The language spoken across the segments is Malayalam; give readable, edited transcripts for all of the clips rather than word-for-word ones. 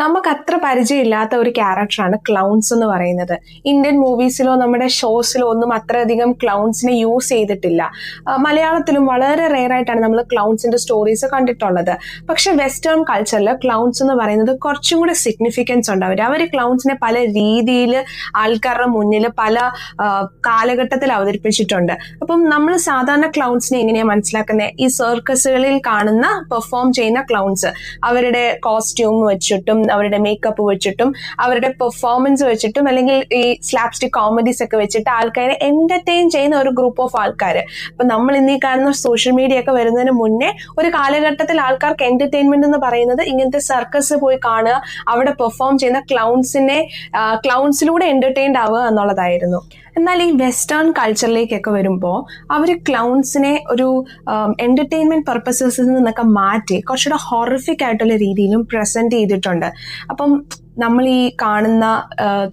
നമുക്ക് അത്ര പരിചയമില്ലാത്ത ഒരു ക്യാരക്ടറാണ് ക്ലൗൺസ് എന്ന് പറയുന്നത്. ഇന്ത്യൻ മൂവീസിലോ നമ്മുടെ ഷോസിലോ ഒന്നും അത്രയധികം ക്ലൗൺസിനെ യൂസ് ചെയ്തിട്ടില്ല. മലയാളത്തിലും വളരെ റെയർ ആയിട്ടാണ് നമ്മൾ ക്ലൗൺസിന്റെ സ്റ്റോറീസ് കണ്ടിട്ടുള്ളത്. പക്ഷെ വെസ്റ്റേൺ കൾച്ചറിൽ ക്ലൗൺസ് എന്ന് പറയുന്നത് കുറച്ചും കൂടി സിഗ്നിഫിക്കൻസ് ഉണ്ട്. അവർ ക്ലൗൺസിനെ പല രീതിയിൽ ആൾക്കാരുടെ മുന്നിൽ പല കാലഘട്ടത്തിൽ അവതരിപ്പിച്ചിട്ടുണ്ട്. അപ്പം നമ്മൾ സാധാരണ ക്ലൗൺസിനെ എങ്ങനെയാണ് മനസ്സിലാക്കുന്നത്? ഈ സർക്കസുകളിൽ കാണുന്ന പെർഫോം ചെയ്യുന്ന ക്ലൗൺസ് അവരുടെ കോസ്റ്റ്യൂം വെച്ചിട്ടും അവരുടെ മേക്കപ്പ് വെച്ചിട്ടും അവരുടെ പെർഫോമൻസ് വെച്ചിട്ടും അല്ലെങ്കിൽ ഈ സ്ലാപ്സ്റ്റിക് കോമഡീസ് ഒക്കെ വെച്ചിട്ട് ആൾക്കാരെ എന്റർടൈൻ ചെയ്യുന്ന ഒരു ഗ്രൂപ്പ് ഓഫ് ആൾക്കാർ. അപ്പൊ നമ്മൾ ഇന്നീ കാണുന്ന സോഷ്യൽ മീഡിയ ഒക്കെ വരുന്നതിന് മുന്നേ ഒരു കാലഘട്ടത്തിൽ ആൾക്കാർക്ക് എന്റർടൈൻമെന്റ് എന്ന് പറയുന്നത് ഇങ്ങനത്തെ സർക്കസ് പോയി കാണുക, അവിടെ പെർഫോം ചെയ്യുന്ന ക്ലൗൺസിലൂടെ എന്റർടൈൻഡ് ആവുക എന്നുള്ളതായിരുന്നു. എന്നാൽ ഈ വെസ്റ്റേൺ കൾച്ചറിലേക്കൊക്കെ വരുമ്പോൾ അവർ ക്ലൗൺസിനെ ഒരു എന്റർടൈൻമെന്റ് പർപ്പസസിൽ നിന്നൊക്കെ മാറ്റി കുറച്ചുകൂടെ ഹൊറിഫിക് ആയിട്ടുള്ള രീതിയിലും പ്രസന്റ് ചെയ്തിട്ടുണ്ട്. അപ്പം നമ്മൾ ഈ കാണുന്ന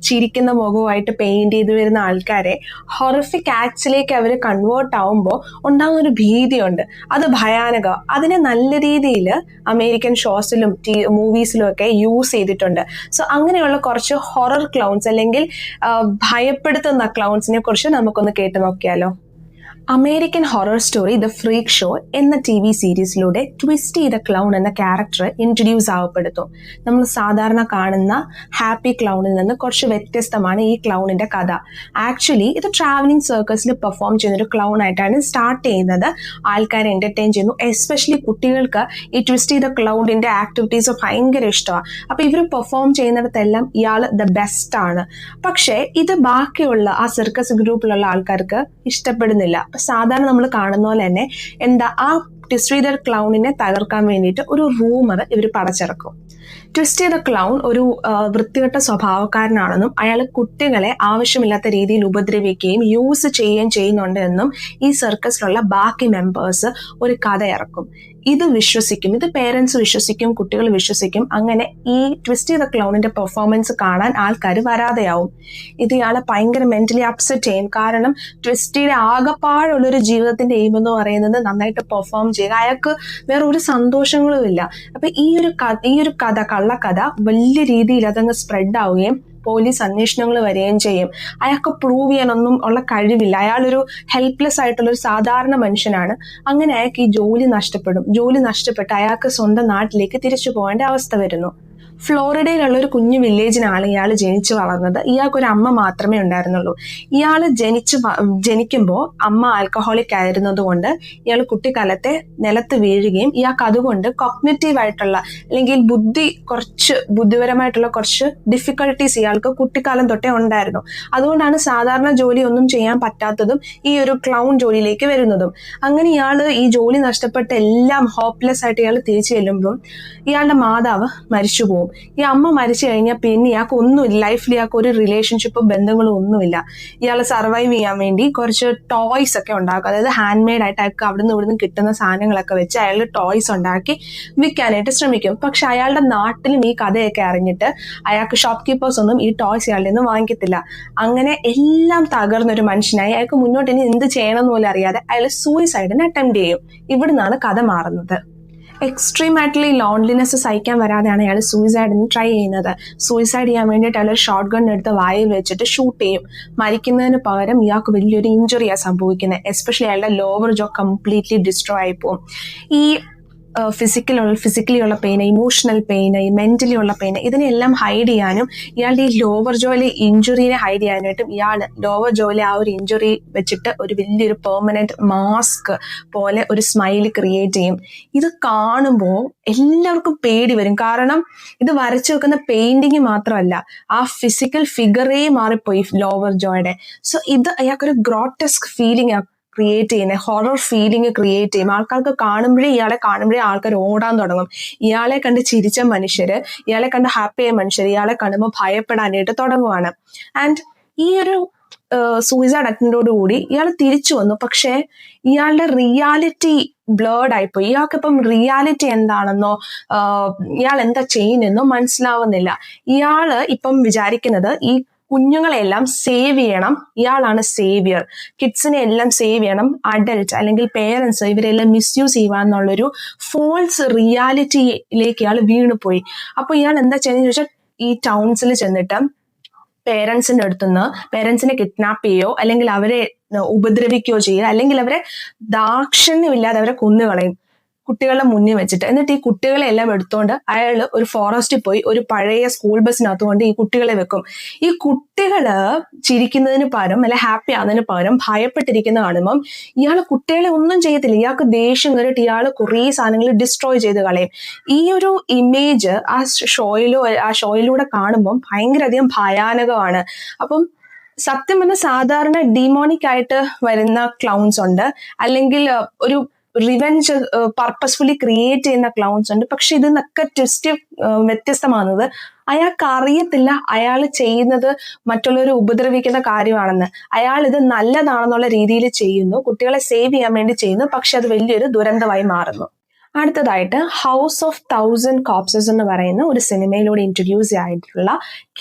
ചിരിക്കുന്ന മുഖവുമായിട്ട് പെയിന്റ് ചെയ്ത് വരുന്ന ആൾക്കാരെ ഹൊറിഫിക് ആക്ട്സിലേക്ക് അവർ കൺവേർട്ട് ആവുമ്പോൾ ഉണ്ടാകുന്ന ഒരു ഭീതിയുണ്ട്. അത് ഭയാനക. അതിനെ നല്ല രീതിയിൽ അമേരിക്കൻ ഷോസിലും മൂവീസിലും ഒക്കെ യൂസ് ചെയ്തിട്ടുണ്ട്. സോ അങ്ങനെയുള്ള കുറച്ച് ഹൊറർ ക്ലൗൺസ് അല്ലെങ്കിൽ ഭയപ്പെടുത്തുന്ന ക്ലൗൺസിനെ കുറിച്ച് നമുക്കൊന്ന് കേട്ട് നോക്കിയാലോ. American horror story the freak show എന്ന TV സീരീസിലൂടെ ട്വിസ്റ്റി ദ ക്ലൗൺ എന്ന ക്യാരക്ടർ ഇൻട്രൊഡ്യൂസ് ആവപ്പെടുത്തും. നമ്മൾ സാധാരണ കാണുന്ന ഹാപ്പി ക്ലൗണിൽ നിന്ന് കുറച്ച് വ്യത്യസ്തമാണ് ഈ ക്ലൗണിന്റെ കഥ. ആക്ച്വലി ഇത് ട്രാവലിംഗ് സർക്കസിൽ പെർഫോം ചെയ്യുന്ന ഒരു ക്ലൗൺ ആയിട്ടാണ് സ്റ്റാർട്ട് ചെയ്യുന്നത്. ആൾക്കാരെ എന്റർടൈൻ ചെയ്യുന്നു. എസ്പെഷ്യലി കുട്ടികൾക്ക് ഈ ട്വിസ്റ്റി ദ ക്ലൗണിന്റെ ആക്ടിവിറ്റീസ് ഭയങ്കര ഇഷ്ടമാണ്. അപ്പൊ ഇവർ പെർഫോം ചെയ്യുന്നിടത്തെല്ലാം ഇയാൾ ദ ബെസ്റ്റ് ആണ്. പക്ഷേ ഇത് ബാക്കിയുള്ള ആ സർക്കസ് ഗ്രൂപ്പിലുള്ള ആൾക്കാർക്ക് ഇഷ്ടപ്പെടുന്നില്ല. സാധാരണ നമ്മൾ കാണുന്ന പോലെ തന്നെ ആ ട്വിസ്റ്റി ദ ക്ലൗണിനെ തകർക്കാൻ വേണ്ടിയിട്ട് ഒരു റൂമർ ഇവർ പടച്ചിറക്കും. ട്വിസ്റ്റി ദ ക്ലൗൺ ഒരു വൃത്തികെട്ട സ്വഭാവക്കാരനാണെന്നും അയാൾ കുട്ടികളെ ആവശ്യമില്ലാത്ത രീതിയിൽ ഉപദ്രവിക്കുകയും യൂസ് ചെയ്യുകയും ചെയ്യുന്നുണ്ട് എന്നും ഈ സർക്കസിലുള്ള ബാക്കി മെമ്പേഴ്സ് ഒരു കഥ ഇറക്കും. ഇത് വിശ്വസിക്കും. ഇത് പേരൻസ് വിശ്വസിക്കും, കുട്ടികൾ വിശ്വസിക്കും. അങ്ങനെ ഈ ട്വിസ്റ്റി ദ ക്ലൗണിന്റെ പെർഫോമൻസ് കാണാൻ ആൾക്കാർ വരാതെയാവും. ഇത് ഇയാളെ ഭയങ്കര മെന്റലി അപ്സെറ്റ് ചെയ്യും. കാരണം ട്വിസ്റ്റിയുടെ ആകെപ്പാടുള്ളൊരു ജീവിതത്തിന്റെ എയിം എന്ന് പറയുന്നത് നന്നായിട്ട് പെർഫോം ചെയ്യുക. അയാൾക്ക് വേറെ ഒരു സന്തോഷങ്ങളും ഇല്ല. അപ്പൊ ഈ ഒരു കഥ, കള്ളക്കഥ വലിയ രീതിയിൽ അതങ്ങ് സ്പ്രെഡ് ആവുകയും പോലീസ് അന്വേഷണങ്ങൾ വരികയും ചെയ്യും. അയാൾക്ക് പ്രൂവ് ചെയ്യാനൊന്നും ഉള്ള കഴിവില്ല. അയാളൊരു ഹെൽപ്ലെസ് ആയിട്ടുള്ള ഒരു സാധാരണ മനുഷ്യനാണ്. അങ്ങനെ അയാൾക്ക് ഈ ജോലി നഷ്ടപ്പെട്ട് അയാൾക്ക് സ്വന്തം നാട്ടിലേക്ക് തിരിച്ചു പോകേണ്ട അവസ്ഥ വരുന്നു. ഫ്ലോറിഡയിലുള്ള ഒരു കുഞ്ഞു വില്ലേജിനാണ് ഇയാൾ ജനിച്ചു വളർന്നത്. ഇയാൾക്കൊരു അമ്മ മാത്രമേ ഉണ്ടായിരുന്നുള്ളൂ. ഇയാൾ ജനിക്കുമ്പോൾ അമ്മ ആൽക്കഹോളിക് ആയിരുന്നത് കൊണ്ട് ഇയാൾ കുട്ടിക്കാലത്തെ നിലത്ത് വീഴുകയും ഇയാൾക്ക് അതുകൊണ്ട് കോഗ്നിറ്റീവ് ആയിട്ടുള്ള അല്ലെങ്കിൽ ബുദ്ധിപരമായിട്ടുള്ള കുറച്ച് ഡിഫിക്കൽട്ടീസ് ഇയാൾക്ക് കുട്ടിക്കാലം തൊട്ടേ ഉണ്ടായിരുന്നു. അതുകൊണ്ടാണ് സാധാരണ ജോലി ഒന്നും ചെയ്യാൻ പറ്റാത്തതും ഈ ഒരു ക്ലൗൺ ജോലിയിലേക്ക് വരുന്നതും. അങ്ങനെ ഇയാൾ ഈ ജോലി നഷ്ടപ്പെട്ട് എല്ലാം ഹോപ്പ്ലെസ് ആയിട്ട് ഇയാൾ തിരിച്ചു ചെല്ലുമ്പോൾ ഇയാളുടെ മാതാവ് മരിച്ചു പോകും. ഈ അമ്മ മരിച്ചു കഴിഞ്ഞാൽ പിന്നെ ഇയാൾക്ക് ഒന്നുമില്ല. ലൈഫിൽ ഇയാൾക്ക് ഒരു റിലേഷൻഷിപ്പും ബന്ധങ്ങളും ഒന്നുമില്ല. ഇയാൾ സർവൈവ് ചെയ്യാൻ വേണ്ടി കുറച്ച് ടോയ്സ് ഒക്കെ ഉണ്ടാക്കും. അതായത് ഹാൻഡ് മെയ്ഡ് ആയിട്ട് അയാൾക്ക് അവിടുന്ന് ഇവിടുന്ന് കിട്ടുന്ന സാധനങ്ങളൊക്കെ വെച്ച് അയാൾ ടോയ്സ് ഉണ്ടാക്കി വിൽക്കാനായിട്ട് ശ്രമിക്കും. പക്ഷെ അയാളുടെ നാട്ടിലും ഈ കഥയൊക്കെ അറിഞ്ഞിട്ട് അയാൾക്ക് ഷോപ്പ് കീപ്പേഴ്സ് ഒന്നും ഈ ടോയ്സ് അയാളുടെ നിന്ന് വാങ്ങിക്കത്തില്ല. അങ്ങനെ എല്ലാം തകർന്നൊരു മനുഷ്യനായി അയാൾക്ക് മുന്നോട്ട് ഇനി എന്ത് ചെയ്യണമെന്ന് പോലും അറിയാതെ അയാൾ സൂയിസൈഡിന് അറ്റംപ്റ്റ് ചെയ്യും. ഇവിടുന്നാണ് കഥ മാറുന്നത്. എക്സ്ട്രീം ആയിട്ടുള്ള ഈ ലോൺലിനെസ് സഹിക്കാൻ വരാതെയാണ് അയാൾ സൂയിസൈഡിന് ട്രൈ ചെയ്യുന്നത്. സൂയിസൈഡ് ചെയ്യാൻ വേണ്ടിയിട്ട് അയാൾ ഷോട്ട് ഗൺ എടുത്ത് വായിൽ വെച്ചിട്ട് ഷൂട്ട് ചെയ്യും. മരിക്കുന്നതിന് പകരം ഇയാൾക്ക് വലിയൊരു ഇഞ്ചുറിയാണ് സംഭവിക്കുന്നത്. എസ്പെഷ്യലി അയാളുടെ ലോവർ ജോ കംപ്ലീറ്റ്ലി ഡിസ്ട്രോയ് ആയി പോകും. ഈ ഫിസിക്കലി ഉള്ള പെയിന്, ഇമോഷണൽ പെയിന്, ഈ മെന്റലി ഉള്ള പെയിന്, ഇതിനെല്ലാം ഹൈഡ് ചെയ്യാനും ഇയാളുടെ ഈ ലോവർ ജോയിലെ ഇഞ്ചുറിനെ ഹൈഡ് ചെയ്യാനായിട്ടും ഇയാൾ ലോവർ ജോയിലെ ആ ഒരു ഇഞ്ചുറി വെച്ചിട്ട് ഒരു വലിയൊരു പെർമനന്റ് മാസ്ക് പോലെ ഒരു സ്മൈല് ക്രിയേറ്റ് ചെയ്യും. ഇത് കാണുമ്പോൾ എല്ലാവർക്കും പേടി വരും. കാരണം ഇത് വരച്ചു വെക്കുന്ന പെയിന്റിങ് മാത്രമല്ല, ആ ഫിസിക്കൽ ഫിഗറേ മാറിപ്പോയി ലോവർ ജോയുടെ. സോ ഇത് അയാൾക്കൊരു ഗ്രോട്ടസ്ക് ഫീലിംഗ് ക്രിയേറ്റ് ചെയ്യുന്നത്, ഹൊറർ ഫീലിംഗ് ക്രിയേറ്റ് ചെയ്യും. ആൾക്കാർക്ക് ഇയാളെ കാണുമ്പോഴേ ആൾക്കാർ ഓടാൻ തുടങ്ങും. ഇയാളെ കണ്ട് ചിരിച്ച മനുഷ്യര്, ഇയാളെ കണ്ട് ഹാപ്പി ആയ മനുഷ്യര് ഇയാളെ കാണുമ്പോൾ ഭയപ്പെടാനായിട്ട് തുടങ്ങുവാണ്. ആൻഡ് ഈ ഒരു സൂയിസൈഡ് അറ്റംപ്റ്റോടുകൂടി ഇയാൾ തിരിച്ചു വന്നു. പക്ഷെ ഇയാളുടെ റിയാലിറ്റി ബ്ലേർഡ് ആയിപ്പോയി. ഇയാൾക്കിപ്പം റിയാലിറ്റി എന്താണെന്നോ ഇയാൾ എന്താ ചെയ്യുന്നെന്നോ മനസ്സിലാവുന്നില്ല. ഇയാള് ഇപ്പം വിചാരിക്കുന്നത് ഈ കുഞ്ഞുങ്ങളെല്ലാം സേവ് ചെയ്യണം, ഇയാളാണ് സേവിയർ, കിഡ്സിനെ എല്ലാം സേവ് ചെയ്യണം, അഡൽട്ട് അല്ലെങ്കിൽ പേരൻസ് ഇവരെല്ലാം മിസ്യൂസ് ചെയ്യുക ഫോൾസ് റിയാലിറ്റിയിലേക്ക് ഇയാൾ വീണുപോയി. അപ്പൊ ഇയാൾ എന്താ ചെയ്യുന്നത് ചോദിച്ചാൽ ഈ ടൗൺസിൽ ചെന്നിട്ട് പേരൻസിന്റെ അടുത്തുനിന്ന് പേരൻസിനെ കിഡ്നാപ്പ് ചെയ്യോ അല്ലെങ്കിൽ അവരെ ഉപദ്രവിക്കുകയോ ചെയ്യുക, അല്ലെങ്കിൽ അവരെ ദാക്ഷിണ്യമില്ലാതെ അവരെ കൊന്നുകളയും കുട്ടികളുടെ മുന്നിൽ വെച്ചിട്ട്. എന്നിട്ട് ഈ കുട്ടികളെ എല്ലാം എടുത്തോണ്ട് അയാൾ ഒരു ഫോറസ്റ്റിൽ പോയി ഒരു പഴയ സ്കൂൾ ബസ്സിനകത്ത് കൊണ്ട് ഈ കുട്ടികളെ വെക്കും. ഈ കുട്ടികള് ചിരിക്കുന്നതിന് പകരം അല്ലെ ഹാപ്പി ആകുന്നതിന് പകരം ഭയപ്പെട്ടിരിക്കുന്ന കാണുമ്പം ഇയാൾ കുട്ടികളെ ഒന്നും ചെയ്യത്തില്ല. ഇയാൾക്ക് ദേഷ്യം കയറിയിട്ട് ഇയാൾ കുറേ സാധനങ്ങൾ ഡിസ്ട്രോയ് ചെയ്ത് കളയും. ഈ ഒരു ഇമേജ് ആ ഷോയിലൂടെ കാണുമ്പം ഭയങ്കര അധികം ഭയാനകമാണ്. അപ്പം സത്യം പറഞ്ഞാൽ സാധാരണ ഡിമോണിക് ആയിട്ട് വരുന്ന ക്ലൗൺസ് ഉണ്ട്, അല്ലെങ്കിൽ ഒരു റിവെഞ്ച് പർപ്പസ്ഫുള്ളി ക്രിയേറ്റ് ചെയ്യുന്ന ക്ലൗൺസ് ഉണ്ട്. പക്ഷെ ഇതിന്നൊക്കെ ട്വിസ്റ്റ് വ്യത്യസ്തമാകുന്നത് അയാൾക്ക് അറിയത്തില്ല അയാൾ ചെയ്യുന്നത് മറ്റുള്ളവരെ ഉപദ്രവിക്കുന്ന കാര്യമാണെന്ന്. അയാൾ ഇത് നല്ലതാണെന്നുള്ള രീതിയിൽ ചെയ്യുന്നു, കുട്ടികളെ സേവ് ചെയ്യാൻ വേണ്ടി ചെയ്യുന്നു, പക്ഷെ അത് വലിയൊരു ദുരന്തമായി മാറുന്നു. അടുത്തതായിട്ട് ഹൗസ് ഓഫ് 1000 കോപ്സസ് എന്ന് പറയുന്ന ഒരു സിനിമയിലൂടെ ഇൻട്രൊഡ്യൂസ് ആയിട്ടുള്ള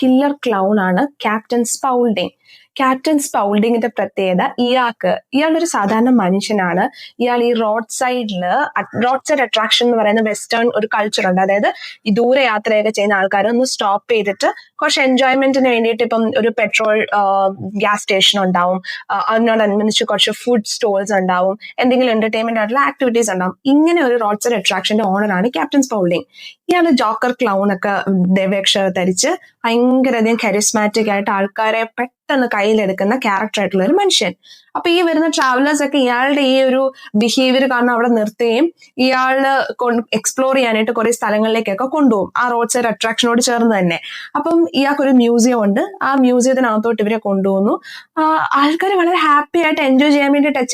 കില്ലർ ക്ലൗൺ ആണ് ക്യാപ്റ്റൻ സ്പൗൾഡിങ്. ക്യാപ്റ്റൻ സ്പൗൾഡിങ്ങിന്റെ പ്രത്യേകത, ഇയാളൊരു സാധാരണ മനുഷ്യനാണ്. ഇയാൾ ഈ റോഡ് സൈഡ് അട്രാക്ഷൻ എന്ന് പറയുന്ന വെസ്റ്റേൺ ഒരു കൾച്ചർ ഉണ്ട്. അതായത് ഈ ദൂരെ യാത്രയൊക്കെ ചെയ്യുന്ന ആൾക്കാർ ഒന്ന് സ്റ്റോപ്പ് ചെയ്തിട്ട് കുറച്ച് എൻജോയ്മെന്റിന് വേണ്ടിയിട്ട് ഇപ്പം ഒരു പെട്രോൾ ഗ്യാസ് സ്റ്റേഷൻ ഉണ്ടാവും, അതിനോടനുബന്ധിച്ച് കുറച്ച് ഫുഡ് സ്റ്റോൾസ് ഉണ്ടാവും, എന്തെങ്കിലും എന്റർടൈൻമെന്റ് ആയിട്ടുള്ള ആക്ടിവിറ്റീസ് ഉണ്ടാവും. ഇങ്ങനെ ഒരു റോഡ് സൈഡ് അട്രാക്ഷന്റെ ഓണറാണ് ക്യാപ്റ്റൻ സ്പൗൾഡിങ്. ഇയാൾ ജോക്കർ ക്ലൗൺ ഒക്കെ വേഷം ധരിച്ച് ഭയങ്കര അധികം കരിസ്മാറ്റിക് ആയിട്ട് ആൾക്കാരെ പെട്ടെന്ന് കയ്യിലെടുക്കുന്ന ക്യാരക്ടർ ആയിട്ടുള്ള ഒരു മനുഷ്യൻ. അപ്പൊ ഈ വരുന്ന ട്രാവലേഴ്സ് ഒക്കെ ഇയാളുടെ ഈ ഒരു ബിഹേവിയർ കാരണം അവിടെ നിർത്തുകയും ഇയാള് എക്സ്പ്ലോർ ചെയ്യാനായിട്ട് കുറെ സ്ഥലങ്ങളിലേക്കൊക്കെ കൊണ്ടുപോകും, ആ റോഡ് സൈഡ് അട്രാക്ഷനോട് ചേർന്ന് തന്നെ. അപ്പം ഇയാൾക്കൊരു മ്യൂസിയം ഉണ്ട്, ആ മ്യൂസിയത്തിനകത്തോട്ട് ഇവരെ കൊണ്ടുപോകുന്നു. ആൾക്കാർ വളരെ ഹാപ്പി ആയിട്ട് എൻജോയ് ചെയ്യാൻ വേണ്ടിയിട്ടാണ്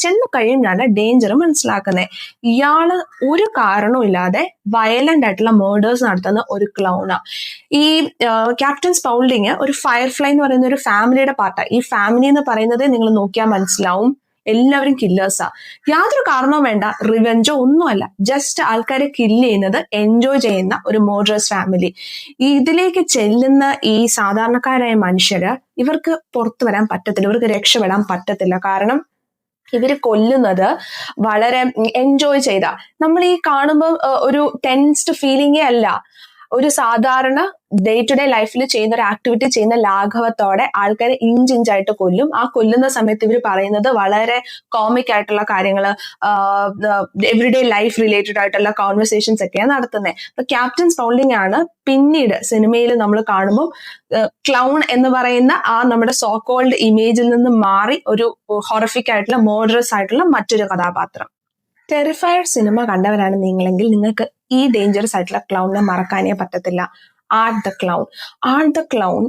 ചെന്ന് കഴിയുമ്പോഴാണ് ഡേഞ്ചർ മനസ്സിലാക്കുന്നത്. ഇയാള് ഒരു കാരണവും ഇല്ലാതെ വയലന്റ് ആയിട്ടുള്ള മേർഡേഴ്സ് നടത്തുന്ന ഒരു ക്ലൗണാ. ഈ ക്യാപ്റ്റൻ സ്പൗൾഡിങ് ഒരു ഫയർഫ്ലൈ എന്ന് പറയുന്ന ഒരു ഫാമിലിയുടെ പാർട്ടാണ്. ഈ ഫാമിലി എന്ന് പറയുന്നത് നിങ്ങൾ നോക്കിയാൽ മനസ്സിലാവും, എല്ലാവരും കില്ലേഴ്സാ. യാതൊരു കാരണവും വേണ്ട, റിവെഞ്ചോ ഒന്നുമല്ല, ജസ്റ്റ് ആൾക്കാരെ കില്ല് ചെയ്യുന്നത് എൻജോയ് ചെയ്യുന്ന ഒരു മോഡറസ് ഫാമിലി. ഇതിലേക്ക് ചെല്ലുന്ന ഈ സാധാരണക്കാരായ മനുഷ്യര് ഇവർക്ക് പുറത്തു വരാൻ പറ്റത്തില്ല, ഇവർക്ക് രക്ഷപ്പെടാൻ പറ്റത്തില്ല. കാരണം ഇവര് കൊല്ലുന്നത് വളരെ എൻജോയ് ചെയ്ത, നമ്മൾ ഈ കാണുമ്പോൾ ഒരു ടെൻസ്ഡ് ഫീലിംഗേ അല്ല, ഒരു സാധാരണ ഡേ ടു ഡേ ലൈഫിൽ ചെയ്യുന്ന ഒരു ആക്ടിവിറ്റി ചെയ്യുന്ന ലാഘവത്തോടെ ആൾക്കാരെ ഇഞ്ചിഞ്ചായിട്ട് കൊല്ലും. ആ കൊല്ലുന്ന സമയത്ത് ഇവർ പറയുന്നത് വളരെ കോമിക് ആയിട്ടുള്ള കാര്യങ്ങൾ, എവറിഡേ ലൈഫ് റിലേറ്റഡ് ആയിട്ടുള്ള കോൺവെർസേഷൻസ് ഒക്കെയാണ് നടത്തുന്നത്. അപ്പൊ ക്യാപ്റ്റൻ സ്പൗൾഡിങ് ആണ് പിന്നീട് സിനിമയിൽ നമ്മൾ കാണുമ്പോൾ ക്ലൗൺ എന്ന് പറയുന്ന ആ നമ്മുടെ സോ കോൾഡ് ഇമേജിൽ നിന്ന് മാറി ഒരു ഹൊറിഫിക് ആയിട്ടുള്ള മോഡറസ് ആയിട്ടുള്ള മറ്റൊരു കഥാപാത്രം. ടെറിഫയർ സിനിമ കണ്ടവരാണ് നിങ്ങളെങ്കിൽ നിങ്ങൾക്ക് ഈ ഡേഞ്ചറസ് ആയിട്ടുള്ള ക്ലൗണിനെ മറക്കാനേ പറ്റത്തില്ല. ആർട്ട് ദ ക്ലൗൺ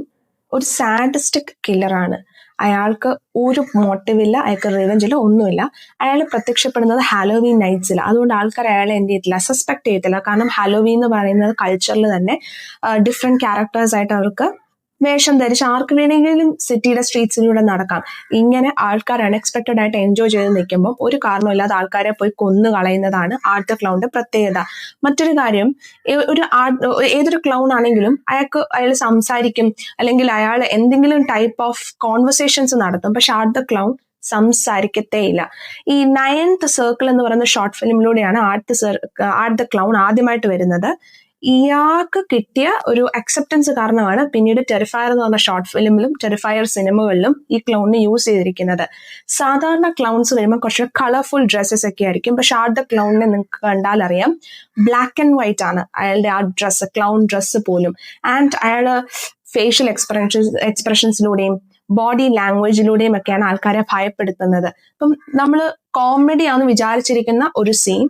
ഒരു സാഡിസ്റ്റിക് കില്ലറാണ്. അയാൾക്ക് ഒരു മോട്ടീവില്ല, അയാൾക്ക് റിവെഞ്ചില്ല, ഒന്നുമില്ല. അയാൾ പ്രത്യക്ഷപ്പെടുന്നത് ഹാലോവീൻ നൈറ്റ്സിൽ. അതുകൊണ്ട് ആൾക്കാർ അയാളെ എന്ത് ചെയ്യത്തില്ല, സസ്പെക്ട് ചെയ്യത്തില്ല. കാരണം ഹാലോവീൻ എന്ന് പറയുന്നത് കൾച്ചറിൽ തന്നെ ഡിഫറെന്റ് ക്യാരക്ടേഴ്സ് ആയിട്ട് അവർക്ക് വേഷം ധരിച്ച് ആർക്ക് വേണമെങ്കിലും സിറ്റിയുടെ സ്ട്രീറ്റ്സിലൂടെ നടക്കാം. ഇങ്ങനെ ആൾക്കാർ അൺഎക്സ്പെക്ടഡ് ആയിട്ട് എൻജോയ് ചെയ്ത് നിൽക്കുമ്പോൾ ഒരു കാരണമില്ലാതെ ആൾക്കാരെ പോയി കൊന്നു കളയുന്നതാണ് ആർട്ട് ദ ക്ലൗണിന്റെ പ്രത്യേകത. മറ്റൊരു കാര്യം, ഏതൊരു ക്ലൗൺ ആണെങ്കിലും അയാൾ സംസാരിക്കും, അല്ലെങ്കിൽ അയാൾ എന്തെങ്കിലും ടൈപ്പ് ഓഫ് കോൺവെർസേഷൻസ് നടത്തും. പക്ഷെ ആർട്ട് ദ ക്ലൗൺ സംസാരിക്കത്തേയില്ല. ഈ 9th സർക്കിൾ എന്ന് പറയുന്ന ഷോർട്ട് ഫിലിമിലൂടെയാണ് ആർട്ട് ദ ക്ലൗൺ ആദ്യമായിട്ട് വരുന്നത്. ഇയാൾക്ക് കിട്ടിയ ഒരു അക്സെപ്റ്റൻസ് കാരണമാണ് പിന്നീട് ടെറിഫയർ എന്ന് പറഞ്ഞ ഷോർട്ട് ഫിലിമിലും ടെറിഫയർ സിനിമകളിലും ഈ ക്ലൗണിനെ യൂസ് ചെയ്തിരിക്കുന്നത്. സാധാരണ ക്ലൗൺസ് വരുമ്പോൾ കുറച്ച് കളർഫുൾ ഡ്രസ്സസ് ഒക്കെ ആയിരിക്കും. പക്ഷെ ആർട്ട് ദ ക്ലൗണിനെ നിങ്ങൾക്ക് കണ്ടാൽ അറിയാം, ബ്ലാക്ക് ആൻഡ് വൈറ്റ് ആണ് അയാളുടെ ആ ഡ്രസ്സ്, ക്ലൗൺ ഡ്രസ്സ് പോലും. ആൻഡ് അയാള് ഫേഷ്യൽ എക്സ്പ്രഷൻസിലൂടെയും ബോഡി ലാംഗ്വേജിലൂടെയും ഒക്കെയാണ് ആൾക്കാരെ ഭയപ്പെടുത്തുന്നത്. അപ്പം നമ്മൾ കോമഡിയാന്ന് വിചാരിച്ചിരിക്കുന്ന ഒരു സീൻ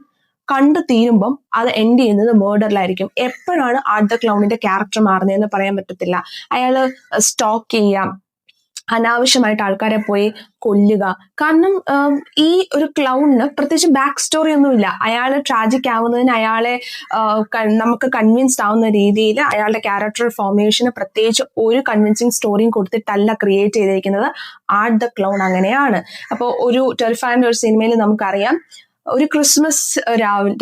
കണ്ടു തീരുമ്പം അത് എൻഡ് ചെയ്യുന്നത് മേർഡറിലായിരിക്കും. എപ്പോഴാണ് ആർട്ട് ദ ക്ലൗണിന്റെ ക്യാരക്ടർ മാറുന്നതെന്ന് പറയാൻ പറ്റത്തില്ല. അയാള് സ്റ്റോക്ക് ചെയ്യാം, അനാവശ്യമായിട്ട് ആൾക്കാരെ പോയി കൊല്ലുക. കാരണം ഈ ഒരു ക്ലൗണിന് പ്രത്യേകിച്ച് ബാക്ക് സ്റ്റോറി ഒന്നുമില്ല. അയാൾ ട്രാജിക് ആവുന്നതിന് അയാളെ നമുക്ക് കൺവിൻസ്ഡ് ആവുന്ന രീതിയിൽ അയാളുടെ ക്യാരക്ടർ ഫോർമേഷന് പ്രത്യേകിച്ച് ഒരു കൺവിൻസിങ് സ്റ്റോറിയും കൊടുത്തിട്ടല്ല ക്രിയേറ്റ് ചെയ്തിരിക്കുന്നത്. ആർട്ട് ദ ക്ലൗൺ അങ്ങനെയാണ്. അപ്പോൾ ഒരു ടെറിഫയറിന്റെ ഒരു സിനിമയിൽ നമുക്കറിയാം, ഒരു ക്രിസ്മസ്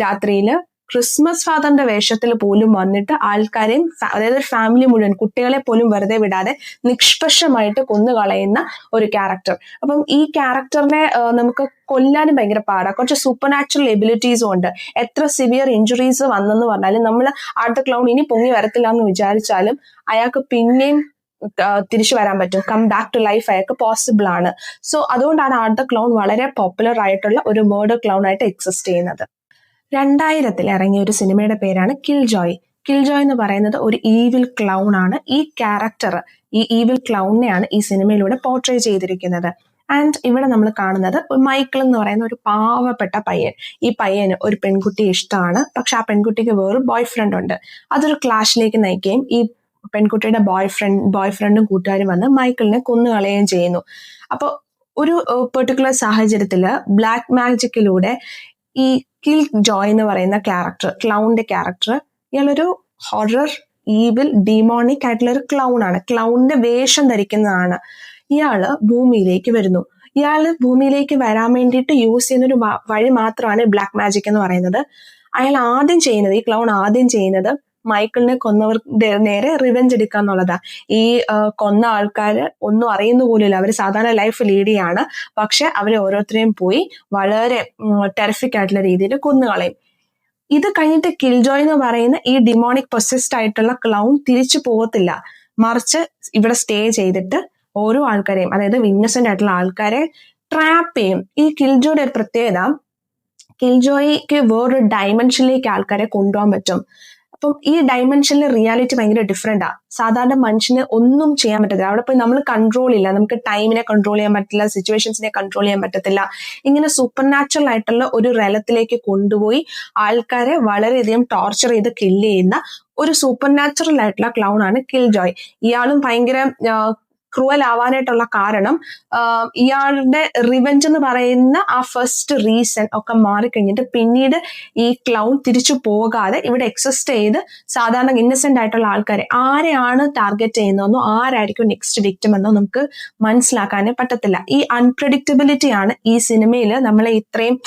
രാത്രിയിൽ ക്രിസ്മസ് ഫാദറിന്റെ വേഷത്തിൽ പോലും വന്നിട്ട് ആൾക്കാരെയും അതായത് ഫാമിലി മുഴുവൻ കുട്ടികളെ പോലും വെറുതെ വിടാതെ നിഷ്പക്ഷമായിട്ട് കൊന്നുകളയുന്ന ഒരു ക്യാരക്ടർ. അപ്പം ഈ ക്യാരക്ടറിനെ നമുക്ക് കൊല്ലാനും ഭയങ്കര പാടാണ്. കുറച്ച് സൂപ്പർ നാച്ചുറൽ എബിലിറ്റീസും ഉണ്ട്. എത്ര സിവിയർ ഇഞ്ചുറീസ് വന്നെന്ന് പറഞ്ഞാലും നമ്മൾ ആർട്ട് ദ ക്ലൗൺ ഇനി പൊങ്ങി വരത്തില്ല എന്ന് വിചാരിച്ചാലും അയാൾക്ക് പിന്നെയും തിരിച്ചു വരാൻ പറ്റും. കം ബാക്ക് ടു ലൈഫ് അയാൾക്ക് പോസിബിൾ ആണ്. സോ അതുകൊണ്ടാണ് ആർട്ട് ദ ക്ലൗൺ വളരെ പോപ്പുലർ ആയിട്ടുള്ള ഒരു മേർഡർ ക്ലൗൺ ആയിട്ട് എക്സിസ്റ്റ് ചെയ്യുന്നത്. 2000 ഇറങ്ങിയ ഒരു സിനിമയുടെ പേരാണ് കിൽ ജോയ്. കിൽ ജോയ് എന്ന് പറയുന്നത് ഒരു ഈവിൽ ക്ലൗൺ ആണ്. ഈ ക്യാരക്ടർ, ഈ ഈവിൽ ക്ലൗണിനെയാണ് ഈ സിനിമയിലൂടെ പോർട്രേ ചെയ്തിരിക്കുന്നത്. ആൻഡ് ഇവിടെ നമ്മൾ കാണുന്നത് മൈക്കിൾ എന്ന് പറയുന്ന ഒരു പാവപ്പെട്ട പയ്യൻ. ഈ പയ്യന് ഒരു പെൺകുട്ടിയെ ഇഷ്ടമാണ്. പക്ഷെ ആ പെൺകുട്ടിക്ക് വേറൊരു ബോയ് ഫ്രണ്ട് ഉണ്ട്. അതൊരു ക്ലാഷിലേക്ക് നയിക്കുകയും ഈ പെൺകുട്ടിയുടെ ബോയ്ഫ്രണ്ടും കൂട്ടുകാരും വന്ന് മൈക്കിളിനെ കൊന്നുകളയുകയും ചെയ്യുന്നു. അപ്പോൾ ഒരു പെർട്ടിക്കുലർ സാഹചര്യത്തിൽ ബ്ലാക്ക് മാജിക്കിലൂടെ ഈ കിൽ ജോയ് എന്ന് പറയുന്ന ക്യാരക്ടർ, ക്ലൗണിന്റെ ക്യാരക്ടർ, ഇയാളൊരു ഹൊറർ ഈവിൽ ഡീമോണിക് ആയിട്ടുള്ള ഒരു ക്ലൗൺ ആണ്. ക്ലൗണിന്റെ വേഷം ധരിക്കുന്നതാണ്. ഇയാള് ഭൂമിയിലേക്ക് വരുന്നു. ഇയാള് ഭൂമിയിലേക്ക് വരാൻ വേണ്ടിയിട്ട് യൂസ് ചെയ്യുന്ന ഒരു വഴി മാത്രമാണ് ബ്ലാക്ക് മാജിക് എന്ന് പറയുന്നത്. അയാൾ ആദ്യം ചെയ്യുന്നത്, ഈ ക്ലൗൺ ആദ്യം ചെയ്യുന്നത് മൈക്കിളിനെ കൊന്നവർക്ക് നേരെ റിവെഞ്ച് എടുക്കുക എന്നുള്ളതാ. ഈ കൊന്ന ആൾക്കാര് ഒന്നും അറിയുന്ന പോലുമില്ല. അവർ സാധാരണ ലൈഫ് ലീഡ് ചെയ്യാണ്. പക്ഷെ അവരെ ഓരോരുത്തരെയും പോയി വളരെ ടെറിഫിക് ആയിട്ടുള്ള രീതിയിൽ കൊന്നുകളയും. ഇത് കഴിഞ്ഞിട്ട് കിൽ ജോയ് എന്ന് പറയുന്ന ഈ ഡിമോണിക് പൊസസ്ഡ് ആയിട്ടുള്ള ക്ലൗൺ തിരിച്ചു പോകത്തില്ല. മറിച്ച് ഇവിടെ സ്റ്റേ ചെയ്തിട്ട് ഓരോ ആൾക്കാരെയും, അതായത് ഇന്നസെന്റ് ആയിട്ടുള്ള ആൾക്കാരെ ട്രാപ്പ് ചെയ്യും. ഈ കിൽ ജോയുടെ ഒരു പ്രത്യേകത, കിൽ ജോയ്ക്ക് വേറൊരു ഡയമെൻഷനിലേക്ക് ആൾക്കാരെ കൊണ്ടുപോകാൻ പറ്റും. അപ്പം ഈ ഡയമെൻഷനിൽ റിയാലിറ്റി ഭയങ്കര ഡിഫറെന്റാ. സാധാരണ മനുഷ്യന് ഒന്നും ചെയ്യാൻ പറ്റത്തില്ല. അവിടെ പോയി നമ്മൾ കൺട്രോൾ ഇല്ല. നമുക്ക് ടൈമിനെ കൺട്രോൾ ചെയ്യാൻ പറ്റില്ല, സിറ്റുവേഷൻസിനെ കൺട്രോൾ ചെയ്യാൻ പറ്റത്തില്ല. ഇങ്ങനെ സൂപ്പർ നാച്ചുറൽ ആയിട്ടുള്ള ഒരു റെലത്തിലേക്ക് കൊണ്ടുപോയി ആൾക്കാരെ വളരെയധികം ടോർച്ചർ ചെയ്ത് കില്ല് ചെയ്യുന്ന ഒരു സൂപ്പർ നാച്ചുറൽ ആയിട്ടുള്ള ക്ലൗൺ ആണ് കിൽ ജോയ്. ഇയാളും ഭയങ്കര ക്രൂവൽ ആവാനായിട്ടുള്ള കാരണം ഇയാളുടെ റിവെഞ്ച് എന്ന് പറയുന്ന ആ ഫസ്റ്റ് റീസൺ ഒക്കെ മാറിക്കഴിഞ്ഞിട്ട് പിന്നീട് ഈ ക്ലൗൺ തിരിച്ചു പോകാതെ ഇവിടെ എക്സിസ്റ്റ് ചെയ്ത് സാധാരണ ഇന്നസെന്റ് ആയിട്ടുള്ള ആൾക്കാരെ ആരെയാണ് ടാർഗറ്റ് ചെയ്യുന്നതെന്നോ ആരായിരിക്കും നെക്സ്റ്റ് വിക്ടിം എന്നോ നമുക്ക് മനസ്സിലാക്കാനേ പറ്റത്തില്ല. ഈ അൺപ്രഡിക്റ്റബിലിറ്റി ആണ് ഈ സിനിമയിൽ നമ്മളെ ഇത്രയും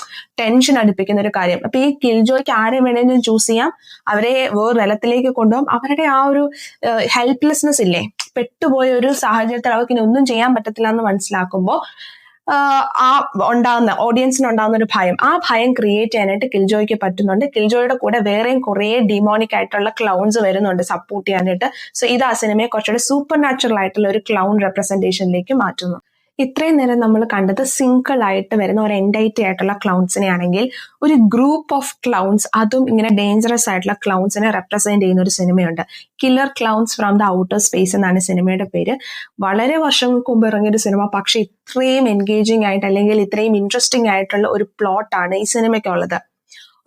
ടെൻഷൻ അടുപ്പിക്കുന്ന ഒരു കാര്യം. അപ്പൊ ഈ കിൽ ജോയ്ക്ക് ആരെ വേണമെങ്കിലും ചൂസ് ചെയ്യാം, അവരെ വേറെ തലത്തിലേക്ക് കൊണ്ടുപോകും. അവരുടെ ആ ഒരു ഹെൽപ്ലെസ്നെസ് ഇല്ലേ, പെട്ടുപോയ ഒരു സാഹചര്യത്തിൽ അവർക്ക് ഇനി ഒന്നും ചെയ്യാൻ പറ്റത്തില്ല എന്ന് മനസ്സിലാക്കുമ്പോൾ ആ ഉണ്ടാകുന്ന ഓഡിയൻസിന് ഉണ്ടാകുന്ന ഒരു ഭയം, ആ ഭയം ക്രിയേറ്റ് ചെയ്യാനായിട്ട് കിൽ ജോയ്ക്ക് പറ്റുന്നുണ്ട്. കിൽ ജോയുടെ കൂടെ വേറെയും കുറേ ഡിമോണിക് ആയിട്ടുള്ള ക്ലൗൺസ് വരുന്നുണ്ട് സപ്പോർട്ട് ചെയ്യാനായിട്ട്. സോ ഇത് ആ സിനിമയെ കുറച്ചുകൂടെ സൂപ്പർ നാച്ചുറൽ ആയിട്ടുള്ള ഒരു ക്ലൗൺ റെപ്രസെന്റേഷനിലേക്ക് മാറ്റുന്നു. ഇത്രയും നേരം നമ്മൾ കണ്ടത് സിംഗിൾ ആയിട്ട് വരുന്ന ഒരു എൻറ്റൈറ്റി ആയിട്ടുള്ള ക്ലൗൺസിനെ ആണെങ്കിൽ, ഒരു ഗ്രൂപ്പ് ഓഫ് ക്ലൗൺസ്, അതും ഇങ്ങനെ ഡേഞ്ചറസ് ആയിട്ടുള്ള ക്ലൗൺസിനെ റെപ്രസെന്റ് ചെയ്യുന്ന ഒരു സിനിമയുണ്ട്. Killer clowns from the outer space എന്നാണ് സിനിമയുടെ പേര്. വളരെ വർഷങ്ങൾക്ക് മുമ്പ് ഇറങ്ങിയൊരു സിനിമ, പക്ഷെ ഇത്രയും എൻഗേജിങ് ആയിട്ട് അല്ലെങ്കിൽ ഇത്രയും ഇൻട്രസ്റ്റിംഗ് ആയിട്ടുള്ള ഒരു പ്ലോട്ടാണ് ഈ സിനിമയ്ക്കുള്ളത്.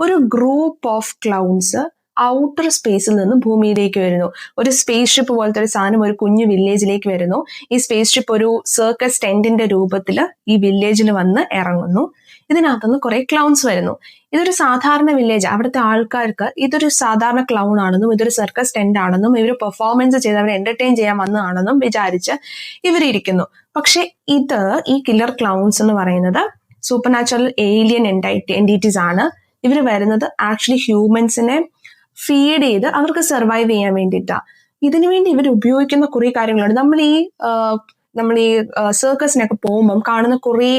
ഒരു ഗ്രൂപ്പ് ഓഫ് ക്ലൗൺസ് ഔട്ടർ സ്പേസിൽ നിന്ന് ഭൂമിയിലേക്ക് വരുന്നു. ഒരു സ്പേസ് ഷിപ്പ് പോലത്തെ ഒരു സാധനം ഒരു കുഞ്ഞു വില്ലേജിലേക്ക് വരുന്നു. ഈ സ്പേസ് ഷിപ്പ് ഒരു സർക്കസ് ടെന്റിന്റെ രൂപത്തിൽ ഈ വില്ലേജിൽ വന്ന് ഇറങ്ങുന്നു. ഇതിനകത്തുനിന്ന് കുറെ ക്ലൗൺസ് വരുന്നു. ഇതൊരു സാധാരണ വില്ലേജ്. അവിടുത്തെ ആൾക്കാർക്ക് ഇതൊരു സാധാരണ ക്ലൗൺ ആണെന്നും ഇതൊരു സർക്കസ് ടെന്റ് ആണെന്നും ഇവർ പെർഫോമൻസ് ചെയ്ത് അവരെ എന്റർടൈൻ ചെയ്യാൻ വന്നതാണെന്നും വിചാരിച്ച് ഇവരിയ്ക്കുന്നു. പക്ഷെ ഇത് ഈ കില്ലർ ക്ലൗൺസ് എന്ന് പറയുന്നത് സൂപ്പർ നാച്ചുറൽ ഏലിയൻ എൻറ്റിറ്റീസ് ആണ്. ഇവർ വരുന്നത് ആക്ച്വലി ഹ്യൂമൻസിനെ ഫീഡ് ചെയ്ത് അവർക്ക് സർവൈവ് ചെയ്യാൻ വേണ്ടിയിട്ടാണ്. ഇതിനു വേണ്ടി ഇവർ ഉപയോഗിക്കുന്ന കുറേ കാര്യങ്ങളുണ്ട്. നമ്മൾ ഈ സർക്കസിനൊക്കെ പോകുമ്പം കാണുന്ന കുറേ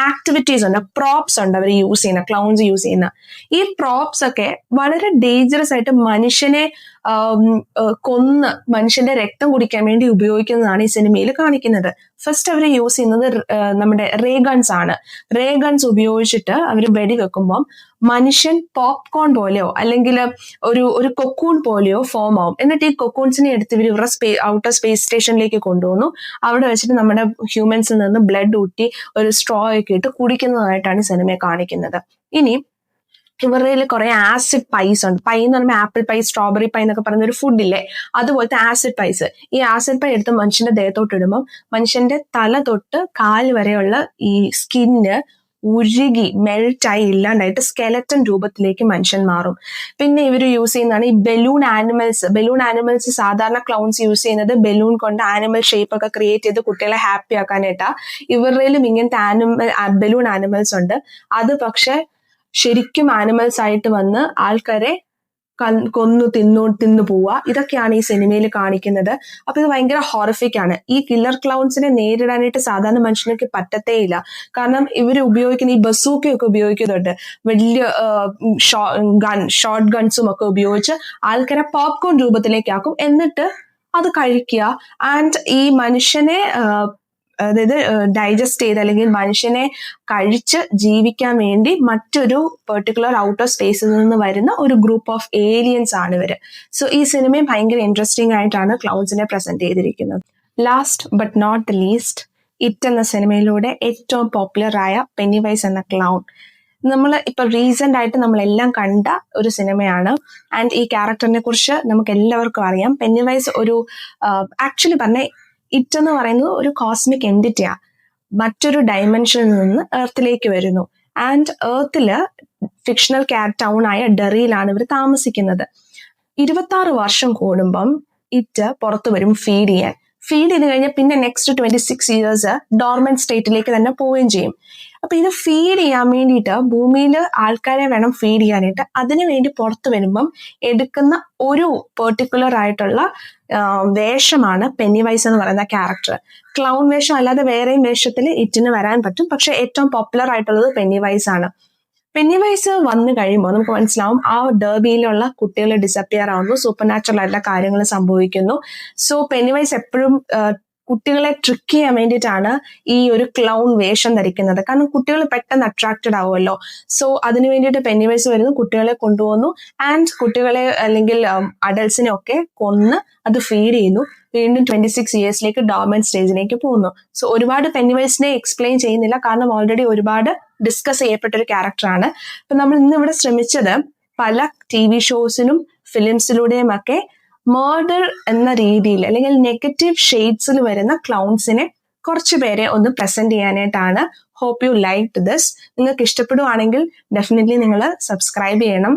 ആക്ടിവിറ്റീസ് ഉണ്ട്, പ്രോപ്സ് ഉണ്ട് അവർ യൂസ് ചെയ്യുന്ന, ക്ലൗൺസ് യൂസ് ചെയ്യുന്ന. ഈ പ്രോപ്സ് ഒക്കെ വളരെ ഡേഞ്ചറസ് ആയിട്ട് മനുഷ്യനെ കൊന്ന് മനുഷ്യന്റെ രക്തം കുടിക്കാൻ വേണ്ടി ഉപയോഗിക്കുന്നതാണ് ഈ സിനിമയിൽ കാണിക്കുന്നത്. ഫസ്റ്റ് അവർ യൂസ് ചെയ്യുന്നത് നമ്മുടെ റേ ഗൺസ് ആണ്. റേ ഗൺസ് ഉപയോഗിച്ചിട്ട് അവർ വെടിവെക്കുമ്പം മനുഷ്യൻ പോപ്കോൺ പോലെയോ അല്ലെങ്കിൽ ഒരു കൊക്കൂൺ പോലെയോ ഫോം ആവും. എന്നിട്ട് ഈ കൊക്കൂൺസിനെ എടുത്ത് ഇവർ ഇവരുടെ ഔട്ടർ സ്പേസ് സ്റ്റേഷനിലേക്ക് കൊണ്ടുവന്നു. അവിടെ വെച്ചിട്ട് നമ്മുടെ ഹ്യൂമൻസിൽ നിന്ന് ബ്ലഡ് ഊറ്റി ഒരു സ്ട്രോ ഒക്കെ ഇട്ട് കുടിക്കുന്നതായിട്ടാണ് സിനിമയെ കാണിക്കുന്നത്. ഇനി ഇവരുടെ കുറെ ആസിഡ് പൈസ് ഉണ്ട്. പൈ എന്ന് പറയുമ്പോൾ ആപ്പിൾ പൈ, സ്ട്രോബെറി പൈ എന്നൊക്കെ പറയുന്ന ഒരു ഫുഡില്ലേ, അതുപോലത്തെ ആസിഡ് പൈസ്. ഈ ആസിഡ് പൈ എടുത്ത് മനുഷ്യന്റെ ദേഹത്തോട്ട് ഇടുമ്പോൾ മനുഷ്യന്റെ തല തൊട്ട് കാല് വരെയുള്ള ഈ സ്കിന്ന് ഉരുകി മെൽറ്റായി ഇല്ലാണ്ടായിട്ട് സ്കെലറ്റൻ രൂപത്തിലേക്ക് മനുഷ്യൻ മാറും. പിന്നെ ഇവർ യൂസ് ചെയ്യുന്നതാണ് ഈ ബലൂൺ ആനിമൽസ്. സാധാരണ ക്ലൗൺസ് യൂസ് ചെയ്യുന്നത് ബലൂൺ കൊണ്ട് ആനിമൽ ഷേപ്പ് ഒക്കെ ക്രിയേറ്റ് ചെയ്ത് കുട്ടികളെ ഹാപ്പി ആക്കാനായിട്ടാ. ഇവരുടെയിലും ഇങ്ങനത്തെ ബലൂൺ ആനിമൽസ് ഉണ്ട്. അത് പക്ഷെ ശരിക്കും ആനിമൽസ് ആയിട്ട് വന്ന് ആൾക്കാരെ കൊന്നു തിന്നു പോവുക, ഇതൊക്കെയാണ് ഈ സിനിമയിൽ കാണിക്കുന്നത്. അപ്പൊ ഇത് ഭയങ്കര ഹോറിഫിക് ആണ്. ഈ കില്ലർ ക്ലൗൺസിനെ നേരിടാനായിട്ട് സാധാരണ മനുഷ്യർക്ക് പറ്റത്തേയില്ല. കാരണം ഇവർ ഉപയോഗിക്കുന്ന ഈ ബസൂക്കയൊക്കെ ഉപയോഗിക്കുന്നുണ്ട്, വലിയ ഷോർട്ട് ഗൺസും ഒക്കെ ഉപയോഗിച്ച് ആൾക്കാരെ പോപ്കോൺ രൂപത്തിലേക്കാക്കും, എന്നിട്ട് അത് കഴിക്കുക. ആൻഡ് ഈ മനുഷ്യനെ അതായത് ഡൈജസ്റ്റ് ചെയ്ത് അല്ലെങ്കിൽ മനുഷ്യനെ കഴിച്ച് ജീവിക്കാൻ വേണ്ടി മറ്റൊരു പെർട്ടിക്കുലർ ഔട്ടർ സ്പേസിൽ നിന്ന് വരുന്ന ഒരു ഗ്രൂപ്പ് ഓഫ് ഏലിയൻസ് ആണ് ഇവര്. സോ ഈ സിനിമയും ഭയങ്കര ഇൻട്രസ്റ്റിംഗ് ആയിട്ടാണ് ക്ലൗൺസിനെ പ്രസന്റ് ചെയ്തിരിക്കുന്നത്. Last but not the least, It എന്ന സിനിമയിലൂടെ ഏറ്റവും പോപ്പുലർ ആയ പെന്നിവൈസ് എന്ന ക്ലൗൺ. നമ്മൾ ഇപ്പൊ റീസെന്റ് ആയിട്ട് നമ്മളെല്ലാം കണ്ട ഒരു സിനിമയാണ്. ആൻഡ് ഈ ക്യാരക്ടറിനെ കുറിച്ച് നമുക്ക് എല്ലാവർക്കും അറിയാം. പെന്നിവൈസ് ഒരു ആക്ച്വലി പറഞ്ഞ ഇറ്റ് എന്ന് പറയുന്നത് ഒരു കോസ്മിക് എൻറ്റിറ്റിയാ. മറ്റൊരു ഡയമെൻഷനിൽ നിന്ന് എർത്തിലേക്ക് വരുന്നു. ആൻഡ് എർത്തില് ഫിക്ഷണൽ ടൗൺ ആയ ഡെറിയിലാണ് ഇവർ താമസിക്കുന്നത്. 26 വർഷം കൂടുമ്പം ഇറ്റ് പുറത്തു വരും ഫീഡ് ചെയ്ത് കഴിഞ്ഞാൽ പിന്നെ നെക്സ്റ്റ് 26 ഇയേഴ്സ് ഡോർമെന്റ് സ്റ്റേറ്റിലേക്ക് തന്നെ പോവുകയും ചെയ്യും. അപ്പൊ ഇത് ഫീഡ് ചെയ്യാൻ വേണ്ടിയിട്ട് ഭൂമിയിൽ ആൾക്കാരെ വേണം ഫീഡ് ചെയ്യാനായിട്ട്. അതിനു വേണ്ടി പുറത്തു വരുമ്പം എടുക്കുന്ന ഒരു പെർട്ടിക്കുലർ ആയിട്ടുള്ള വേഷമാണ് പെന്നിവൈസ് എന്ന് പറയുന്ന ക്യാരക്ടർ. ക്ലൗൺ വേഷം അല്ലാതെ വേറെയും വേഷത്തിൽ ഇറ്റിന് വരാൻ പറ്റും, പക്ഷെ ഏറ്റവും പോപ്പുലർ ആയിട്ടുള്ളത് പെന്നിവൈസ് ആണ്. പെന്നിവൈസ് വന്നു കഴിയുമ്പോൾ നമുക്ക് മനസ്സിലാവും ആ ഡെർബിയിലുള്ള കുട്ടികൾ ഡിസപ്പിയർ ആവുന്നു, സൂപ്പർ നാച്ചുറൽ ആയിട്ടുള്ള കാര്യങ്ങൾ സംഭവിക്കുന്നു. സോ പെന്നിവൈസ് എപ്പോഴും കുട്ടികളെ ട്രിക്ക് ചെയ്യാൻ വേണ്ടിയിട്ടാണ് ഈ ഒരു ക്ലൗൺ വേഷം ധരിക്കുന്നത്. കാരണം കുട്ടികൾ പെട്ടെന്ന് അട്രാക്റ്റഡ് ആവുമല്ലോ. സോ അതിനു വേണ്ടിയിട്ട് പെന്നിവൈസ് വരുന്നു, കുട്ടികളെ കൊണ്ടുപോകുന്നു, ആൻഡ് കുട്ടികളെ അല്ലെങ്കിൽ അഡൽട്സിനെ ഒക്കെ കൊന്ന് അത് ഫീഡ് ചെയ്യുന്നു. വീണ്ടും 26 ഇയേഴ്സിലേക്ക് ഡോർമെന്റ് സ്റ്റേജിലേക്ക് പോകുന്നു. സോ ഒരുപാട് പെന്നിവൈസിനെ എക്സ്പ്ലെയിൻ ചെയ്യുന്നില്ല, കാരണം ഓൾറെഡി ഒരുപാട് ഡിസ്കസ് ചെയ്യപ്പെട്ട ഒരു ക്യാരക്ടറാണ്. അപ്പൊ നമ്മൾ ഇന്ന് ഇവിടെ ശ്രമിച്ചത് പല TV ഷോസിലും ഫിലിംസിലൂടെയും ഒക്കെ മർഡർ എന്ന രീതിയിൽ അല്ലെങ്കിൽ നെഗറ്റീവ് ഷെയ്ഡ്സിൽ വരുന്ന ക്ലൗൺസിനെ കുറച്ചു പേരെ ഒന്ന് പ്രസന്റ് ചെയ്യാനായിട്ടാണ്. Hope you like this. നിങ്ങൾക്ക് ഇഷ്ടപ്പെടുവാണെങ്കിൽ ഡെഫിനറ്റ്ലി നിങ്ങൾ സബ്സ്ക്രൈബ് ചെയ്യണം.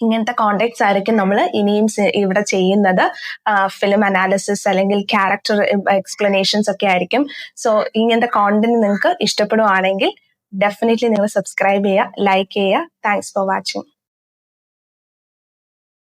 ഇങ്ങനത്തെ കോണ്ടാക്ട്സ് ആയിരിക്കും നമ്മൾ ഇനിയും ഇവിടെ ചെയ്യുന്നത്. ഫിലിം അനാലിസിസ് അല്ലെങ്കിൽ ക്യാരക്ടർ എക്സ്പ്ലനേഷൻസ് ഒക്കെ ആയിരിക്കും. സോ ഇങ്ങനത്തെ കോണ്ടന്റ് നിങ്ങൾക്ക് ഇഷ്ടപ്പെടുവാണെങ്കിൽ ഡെഫിനറ്റ്ലി നിങ്ങൾ സബ്സ്ക്രൈബ് ചെയ്യുക, ലൈക്ക് ചെയ്യുക. Thanks for watching.